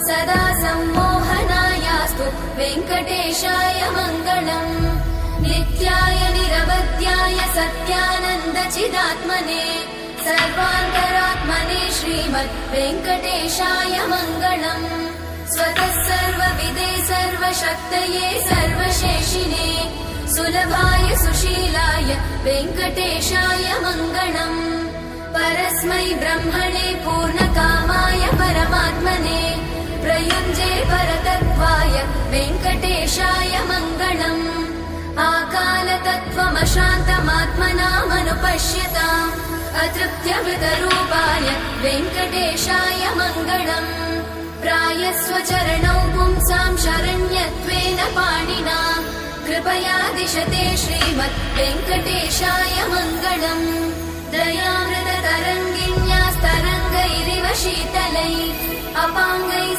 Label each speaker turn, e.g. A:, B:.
A: सदा सम्मोहनायास्तु वेङ्कटेशाय मङ्गलम्। नित्याय निरवध्याय सत्यानन्दचिदात्मने सर्वान्तरात्मने श्रीमद् वेङ्कटेशाय मङ्गलम्। स्वतः सर्वविदे सर्वशक्तये सर्वशेषिने सुलभाय सुशीलाय वेङ्कटेशाय मङ्गलम्। परस्मै ब्रह्मणे पूर्णकामाय परमात्मने प्रयुञ्जे परतत्त्वाय वेङ्कटेशाय मङ्गलम्। आकालतत्त्वमशान्तमात्मनामनुपश्यताम् अतृप्त्यमृतरूपाय वेङ्कटेशाय मङ्गलम्। प्रायस्वचरणौ पुंसां शरण्यत्वेन पाणिना कृपया दिशते श्रीमद् वेङ्कटेशाय मङ्गलम्। दयामृततरङ्गिण्यास्तरङ्गैरिव शीतलैः अपाङ्गैः